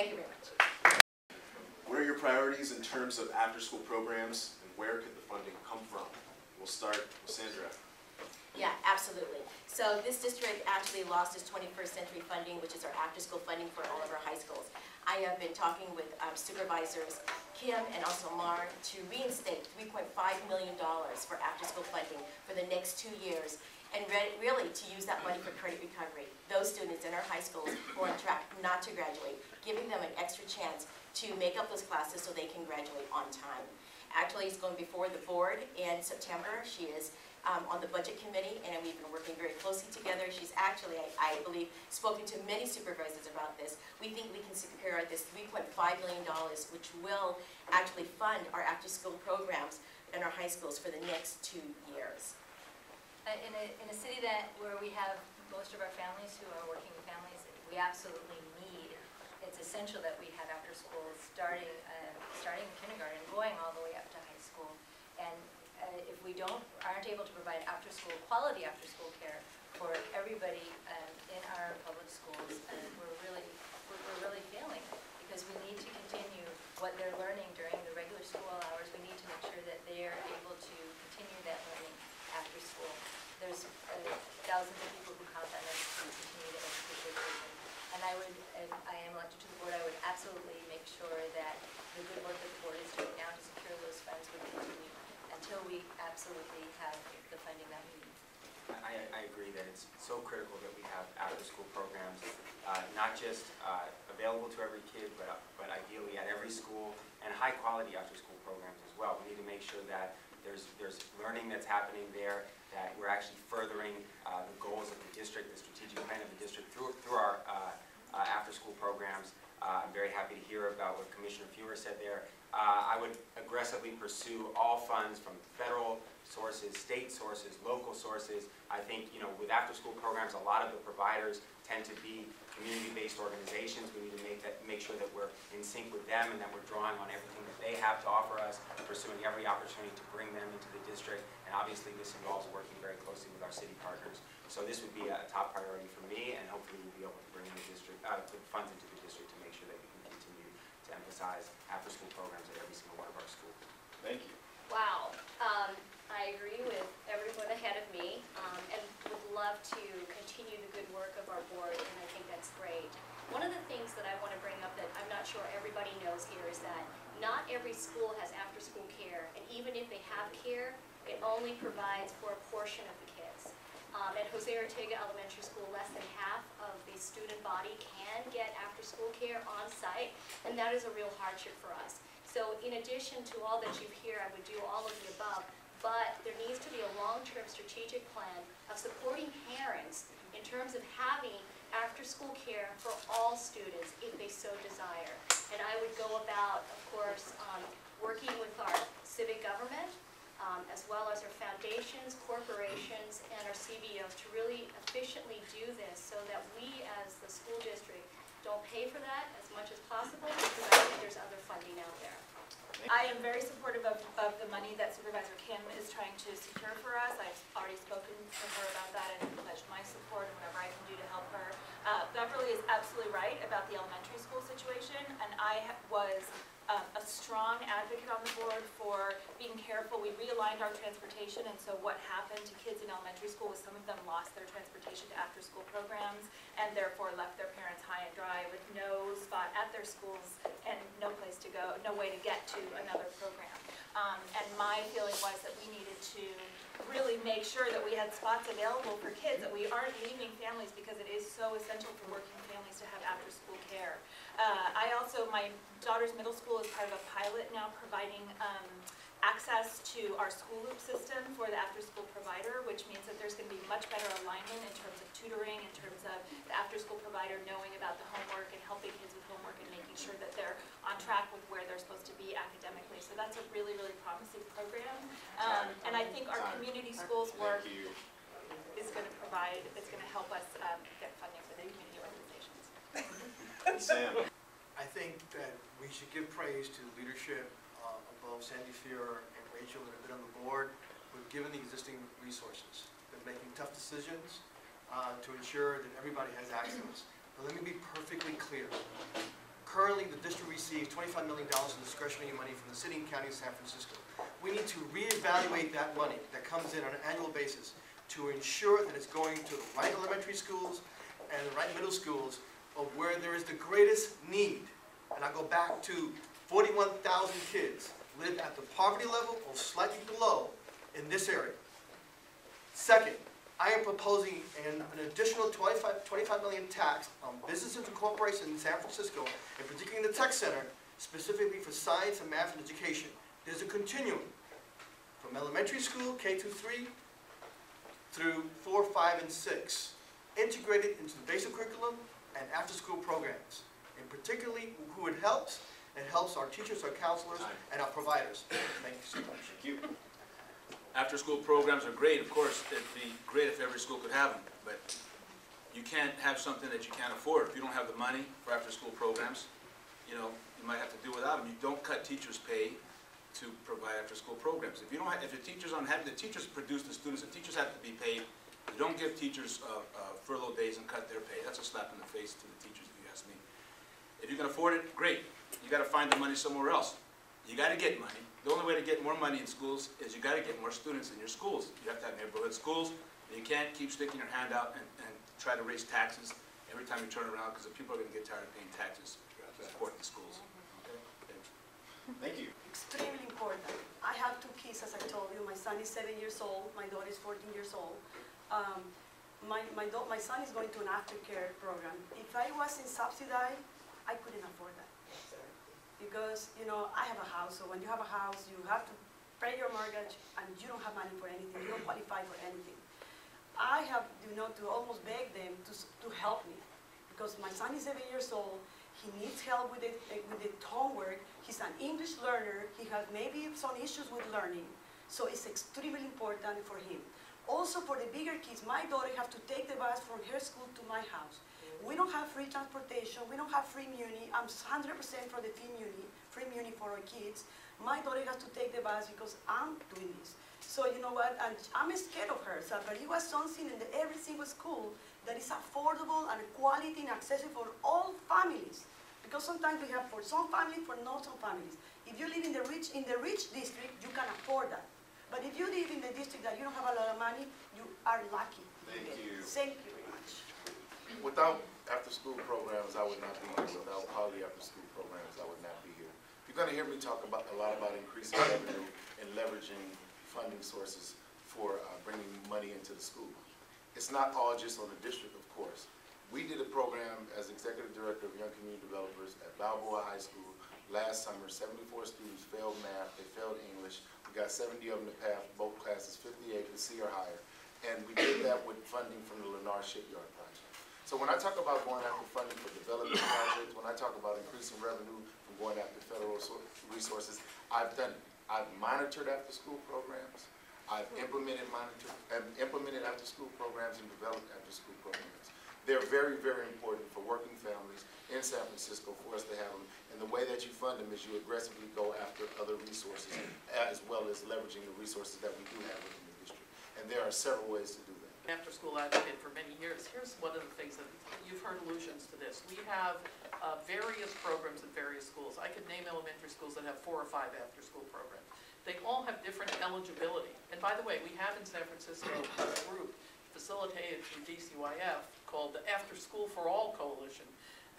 Thank you very much. What are your priorities in terms of after-school programs, and where could the funding come from? We'll start with Sandra. Yeah, absolutely. So this district actually lost its 21st century funding, which is our after-school funding for all of our high schools. I have been talking with supervisors Kim and also Mar to reinstate $3.5 million for after-school funding for the next 2 years, and really to use that money for credit recovery. Those students in our high schools who are on track not to graduate, giving them an extra chance to make up those classes so they can graduate on time. Actually, it's going before the board in September. She is on the budget committee, and we've been working very closely together. She's actually, I believe, spoken to many supervisors about this. We think we can secure this $3.5 million, which will actually fund our after-school programs in our high schools for the next 2 years. In a city where we have most of our families who are working families, we absolutely need, it's essential that we have after school starting in kindergarten and going all the way up to high school. And if we aren't able to provide quality after school care for everybody in our public schools, we're really failing, because we need to continue what they're learning during the regular school hours. We need to make sure that they are able to continue that learning after school. There's thousands of people who count on us to continue to educate their children. And if I am elected to the board, I would absolutely make sure that the good work that the board is doing now to secure those funds would continue until we absolutely have the funding that we need. I agree that it's so critical that we have after-school programs, not just available to every kid, but ideally at every school, and high-quality after-school programs as well. We need to make sure that there's learning that's happening there, that we're actually furthering the goals of the district, the strategic plan of the district through our after-school programs. I'm very happy to hear about what Commissioner Fewer said there. I would aggressively pursue all funds from federal sources, state sources, local sources. I think, with after-school programs, a lot of the providers tend to be community-based organizations. We need to make sure that we're in sync with them and that we're drawing on everything that they have to offer us, pursuing every opportunity to bring them into the district. And obviously, this involves working very closely with our city partners. So this would be a top priority for me, and hopefully we'll be able to bring the funds into the district to make sure that we can continue to emphasize after-school programs at every single one of our schools. Thank you. Wow. I agree with everyone ahead of me, and would love to continue the good work of our board, and I think that's great. One of the things that I want to bring up that I'm not sure everybody knows here is that not every school has after-school care, and even if they have care, it only provides for a portion of the kids. At Jose Ortega Elementary School, less than half of the student body can get after-school care on site, and that is a real hardship for us. So in addition to all that you hear, I would do all of the above, but there needs to be a long-term strategic plan of supporting parents in terms of having after-school care for all students if they so desire. And I would go about, of course, working with our civic government, as well as our foundations, corporations, and our CBOs to really efficiently do this so that we as the school district don't pay for that as much as possible, because I think there's other funding out there. I am very supportive of the money that Supervisor Kim is trying to secure for us. I've already spoken to her about that and pledged my support and whatever I can do to help her. Beverly is absolutely right about the elementary school situation, and I was a strong advocate on the board for being careful. We realigned our transportation, and so what happened to kids in elementary school was some of them lost their transportation to after-school programs and therefore left their parents high and dry with no spot at their schools and no place to go, no way to get to another program. And my feeling was that we needed to really make sure that we had spots available for kids, that we aren't leaving families, because it is so essential for working families to have after-school care. My daughter's middle school is part of a pilot now providing access to our school loop system for the after-school provider, which means that there's going to be much better alignment in terms of tutoring, in terms of the after-school provider knowing about the homework and helping kids with homework and making sure that they're on track with where they're supposed to be academically. So that's a really, really promising program. And I think our community schools work is going to provide, it's going to help us get funding for the community organizations. Sam. I think that we should give praise to the leadership of both Sandy Fewer and Rachel that have been on the board who have given the existing resources. They're making tough decisions to ensure that everybody has access. But let me be perfectly clear. Currently, the district receives $25 million in discretionary money from the city and county of San Francisco. We need to reevaluate that money that comes in on an annual basis to ensure that it's going to the right elementary schools and the right middle schools of where there is the greatest need. And I go back to 41,000 kids live at the poverty level or slightly below in this area. Second, I am proposing an additional 25 million tax on businesses and corporations in San Francisco, and particularly in the tech center, specifically for science and math and education. There's a continuum from elementary school, K through 3, through 4, 5, and 6, integrated into the basic curriculum and after-school programs. And particularly who it helps our teachers, our counselors, and our providers. Thank you so much. Thank you. After-school programs are great, of course. It'd be great if every school could have them, but you can't have something that you can't afford. If you don't have the money for after-school programs, you know, you might have to do without them. You don't cut teachers' pay to provide after-school programs. If you don't have, if the teachers aren't happy, the teachers produce the students. The teachers have to be paid. You don't give teachers furlough days and cut their pay. That's a slap in the face to the teachers, if you ask me. If you can afford it, great. You got to find the money somewhere else. You got to get money. The only way to get more money in schools is you got to get more students in your schools. You have to have neighborhood schools. And you can't keep sticking your hand out and try to raise taxes every time you turn around, because the people are going to get tired of paying taxes to support the schools. Okay? Thanks. Thank you. Extremely important. I have 2 kids, as I told you. My son is 7 years old. My daughter is 14 years old. My son is going to an aftercare program. If I wasn't subsidized, I couldn't afford that. Because, you know, I have a house, so when you have a house, you have to pay your mortgage, and you don't have money for anything. You don't qualify for anything. I have, you know, to almost beg them to help me, because my son is 7 years old. He needs help with the homework. He's an English learner. He has maybe some issues with learning, so it's extremely important for him. Also, for the bigger kids, my daughter has to take the bus from her school to my house. We don't have free transportation. We don't have free muni. I'm 100% for the free muni for our kids. My daughter has to take the bus because I'm doing this. So you know what? And I'm scared of her. So, but it was something in every single school that is affordable and quality and accessible for all families. Because sometimes we have for some families, for not some families. If you live in the rich district, you can afford that. But if you live in the district that you don't have a lot of money, you are lucky. Thank you. Thank you very much. Without after-school programs, I would not be here. Without quality after-school programs, I would not be here. You're going to hear me talk a lot about increasing revenue and leveraging funding sources for bringing money into the school. It's not all just on the district, of course. We did a program as Executive Director of Young Community Developers at Balboa High School last summer. 74 students failed math, they failed English. We got 70 of them to pass both classes, 58 to C or higher. And we did that with funding from the Lennar Shipyard project. So when I talk about going after funding for development projects, when I talk about increasing revenue from going after federal resources, I've done it. I've monitored after-school programs. I've implemented after-school programs and developed after-school programs. They're very, very important for working families in San Francisco for us to have them. And the way that you fund them is you aggressively go after other resources, as well as leveraging the resources that we do have within the district. And there are several ways to do that. After-school advocate for many years. Here's one of the things that you've heard allusions to this. We have various programs at various schools. I could name elementary schools that have 4 or 5 after-school programs. They all have different eligibility. And by the way, we have in San Francisco a group facilitated through DCYF called the After School for All Coalition.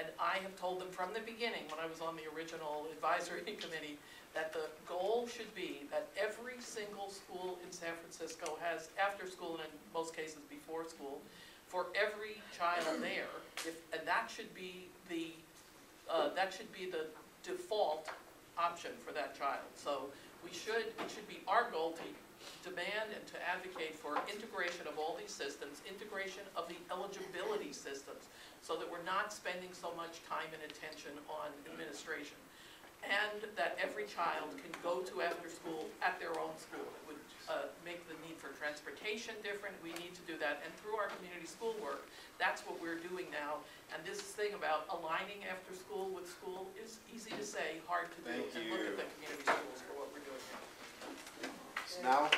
And I have told them from the beginning, when I was on the original advisory committee, that the goal should be that every single school in San Francisco has after school, and in most cases before school, for every child there. And that should be the default option for that child. So it should be our goal to demand and to advocate for integration of all these systems, integration of the eligibility systems, so that we're not spending so much time and attention on administration. And that every child can go to after school at their own school. It would make the need for transportation different. We need to do that. And through our community school work, that's what we're doing now. And this thing about aligning after school with school is easy to say, hard to do. Thank and you. look at the community schools for what we're doing now. So now,